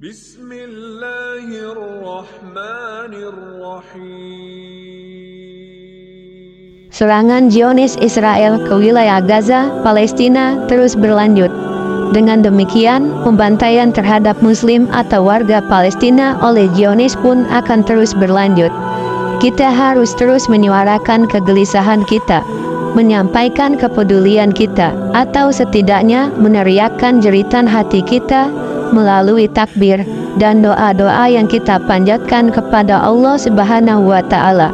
Bismillahirrahmanirrahim. Serangan Zionis Israel ke wilayah Gaza, Palestina terus berlanjut. Dengan demikian, pembantaian terhadap Muslim atau warga Palestina oleh Zionis pun akan terus berlanjut. Kita harus terus menyuarakan kegelisahan kita, menyampaikan kepedulian kita, atau setidaknya meneriakkan jeritan hati kita melalui takbir dan doa-doa yang kita panjatkan kepada Allah Subhanahu wa Ta'ala.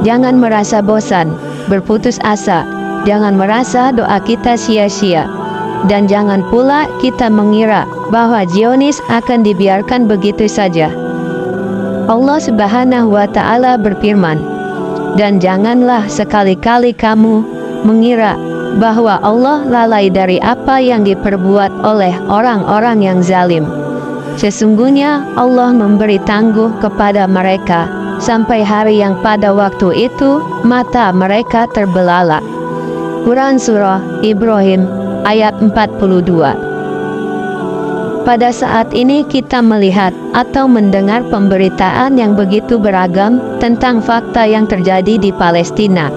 Jangan merasa bosan, berputus asa, jangan merasa doa kita sia-sia, dan jangan pula kita mengira bahwa Zionis akan dibiarkan begitu saja. Allah Subhanahu wa Ta'ala berfirman, dan janganlah sekali-kali kamu mengira bahwa Allah lalai dari apa yang diperbuat oleh orang-orang yang zalim. Sesungguhnya Allah memberi tangguh kepada mereka sampai hari yang pada waktu itu mata mereka terbelalak. Quran Surah Ibrahim ayat 42. Pada saat ini kita melihat atau mendengar pemberitaan yang begitu beragam tentang fakta yang terjadi di Palestina.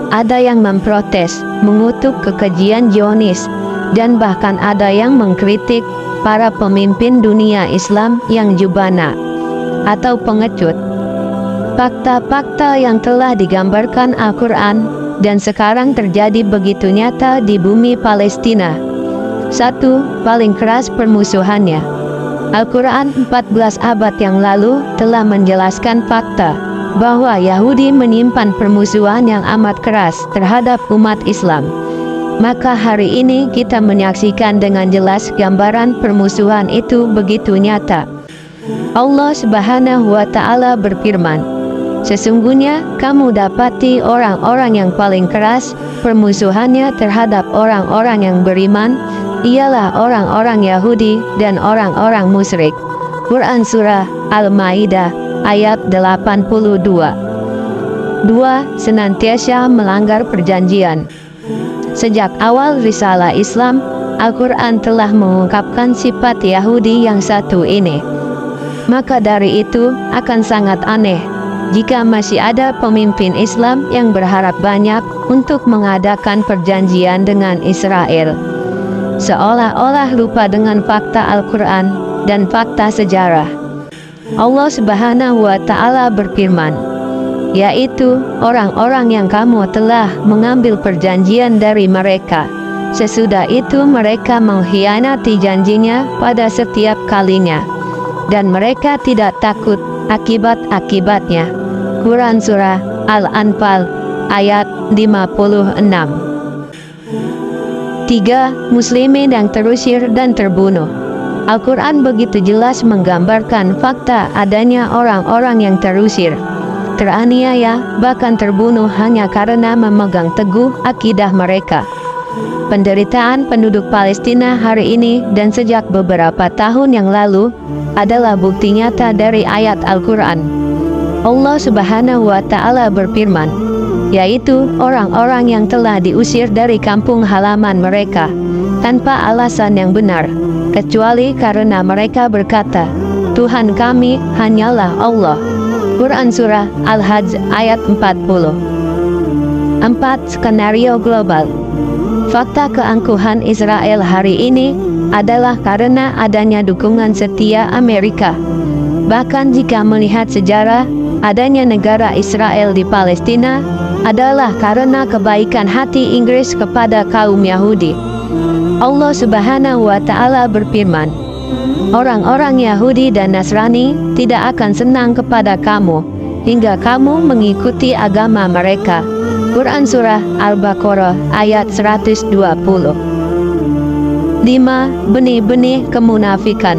Ada yang memprotes, mengutuk kekejian Zionis, dan bahkan ada yang mengkritik para pemimpin dunia Islam yang jubana atau pengecut. Fakta-fakta yang telah digambarkan Al-Quran dan sekarang terjadi begitu nyata di bumi Palestina. 1. Paling keras permusuhannya. Al-Quran 14 abad yang lalu telah menjelaskan fakta bahwa Yahudi menyimpan permusuhan yang amat keras terhadap umat Islam. Maka hari ini kita menyaksikan dengan jelas gambaran permusuhan itu begitu nyata. Allah Subhanahu wa Ta'ala berfirman, sesungguhnya kamu dapati orang-orang yang paling keras permusuhannya terhadap orang-orang yang beriman ialah orang-orang Yahudi dan orang-orang musyrik. Quran Surah Al-Maidah ayat 82. 2. Senantiasa melanggar perjanjian. Sejak awal risalah Islam, Al-Quran telah mengungkapkan sifat Yahudi yang satu ini. Maka dari itu akan sangat aneh jika masih ada pemimpin Islam yang berharap banyak untuk mengadakan perjanjian dengan Israel, seolah-olah lupa dengan fakta Al-Quran dan fakta sejarah. Allah Subhanahu wa Ta'ala berfirman, yaitu orang-orang yang kamu telah mengambil perjanjian dari mereka. Sesudah itu mereka mengkhianati janjinya pada setiap kalinya, dan mereka tidak takut akibat-akibatnya. Quran Surah Al-Anfal ayat 56. 3. Muslimin yang terusir dan terbunuh. Al-Quran begitu jelas menggambarkan fakta adanya orang-orang yang terusir, teraniaya, bahkan terbunuh hanya karena memegang teguh akidah mereka. Penderitaan penduduk Palestina hari ini dan sejak beberapa tahun yang lalu adalah bukti nyata dari ayat Al-Quran. Allah Subhanahu wa Ta'ala berfirman, yaitu orang-orang yang telah diusir dari kampung halaman mereka tanpa alasan yang benar, kecuali karena mereka berkata, Tuhan kami hanyalah Allah. Quran Surah Al-Hajj ayat 40. 4. Skenario global. Fakta keangkuhan Israel hari ini adalah karena adanya dukungan setia Amerika. Bahkan jika melihat sejarah, adanya negara Israel di Palestina adalah karena kebaikan hati Inggris kepada kaum Yahudi. Allah Subhanahu wa Ta'ala berfirman, orang-orang Yahudi dan Nasrani tidak akan senang kepada kamu hingga kamu mengikuti agama mereka. Quran Surah Al-Baqarah ayat 120. 5. Benih-benih kemunafikan.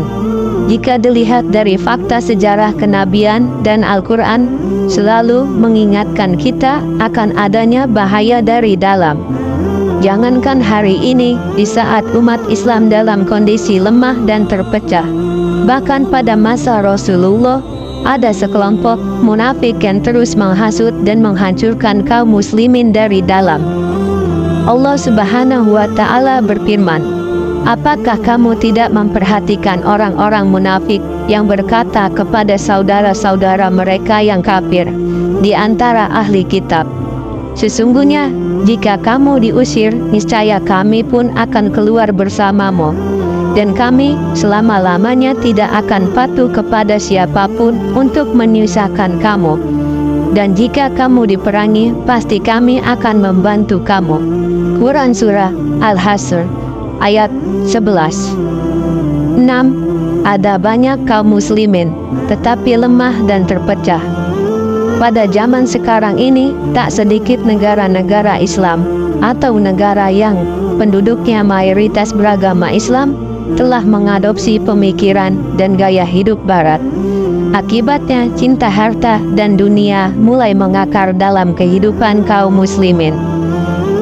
Jika dilihat dari fakta sejarah kenabian dan Al-Quran selalu mengingatkan kita akan adanya bahaya dari dalam. Jangankan hari ini di saat umat Islam dalam kondisi lemah dan terpecah, bahkan pada masa Rasulullah ada sekelompok munafik yang terus menghasut dan menghancurkan kaum muslimin dari dalam. Allah Subhanahu wa Ta'ala berfirman, Apakah kamu tidak memperhatikan orang-orang munafik yang berkata kepada saudara-saudara mereka yang kafir di antara ahli kitab, sesungguhnya jika kamu diusir, niscaya kami pun akan keluar bersamamu, dan kami selama-lamanya tidak akan patuh kepada siapapun untuk menyusahkan kamu. Dan jika kamu diperangi, pasti kami akan membantu kamu. Quran Surah Al-Hasr ayat 11. 6. Ada banyak kaum muslimin, tetapi lemah dan terpecah. Pada zaman sekarang ini, tak sedikit negara-negara Islam atau negara yang penduduknya mayoritas beragama Islam telah mengadopsi pemikiran dan gaya hidup Barat. Akibatnya, cinta harta dan dunia mulai mengakar dalam kehidupan kaum muslimin.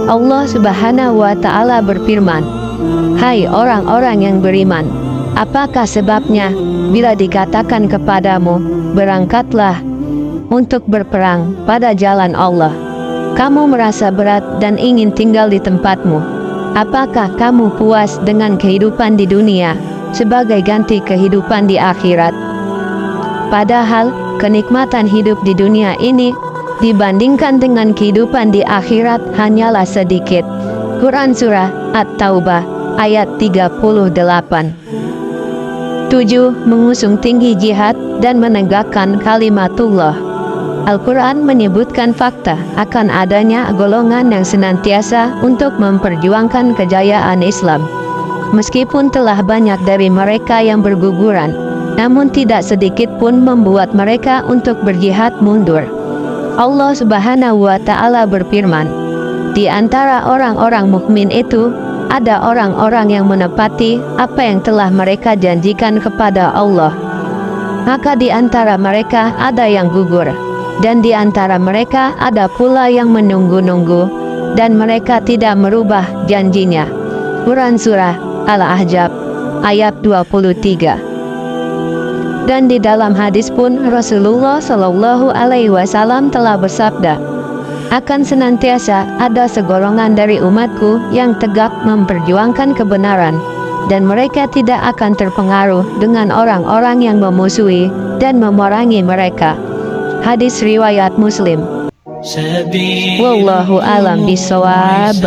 Allah Subhanahu wa Ta'ala berfirman, "Hai orang-orang yang beriman, apakah sebabnya bila dikatakan kepadamu, berangkatlah untuk berperang pada jalan Allah, kamu merasa berat dan ingin tinggal di tempatmu? Apakah kamu puas dengan kehidupan di dunia sebagai ganti kehidupan di akhirat? Padahal kenikmatan hidup di dunia ini dibandingkan dengan kehidupan di akhirat hanyalah sedikit." Quran Surah At-Taubah ayat 38. 7. Mengusung tinggi jihad dan menegakkan kalimatullah. Al-Quran menyebutkan fakta akan adanya golongan yang senantiasa untuk memperjuangkan kejayaan Islam. Meskipun telah banyak dari mereka yang berguguran, namun tidak sedikit pun membuat mereka untuk berjihad mundur. Allah Subhanahu wa Ta'ala berfirman, "Di antara orang-orang mukmin itu ada orang-orang yang menepati apa yang telah mereka janjikan kepada Allah. Maka di antara mereka ada yang gugur, dan di antara mereka ada pula yang menunggu-nunggu, dan mereka tidak merubah janjinya." Quran Surah Al-Ahzab ayat 23. Dan di dalam hadis pun Rasulullah Shallallahu Alaihi Wasallam telah bersabda, "Akan senantiasa ada segolongan dari umatku yang tegak memperjuangkan kebenaran, dan mereka tidak akan terpengaruh dengan orang-orang yang memusuhi dan memerangi mereka." Hadis riwayat Muslim. Wallahu a'lam bishawab.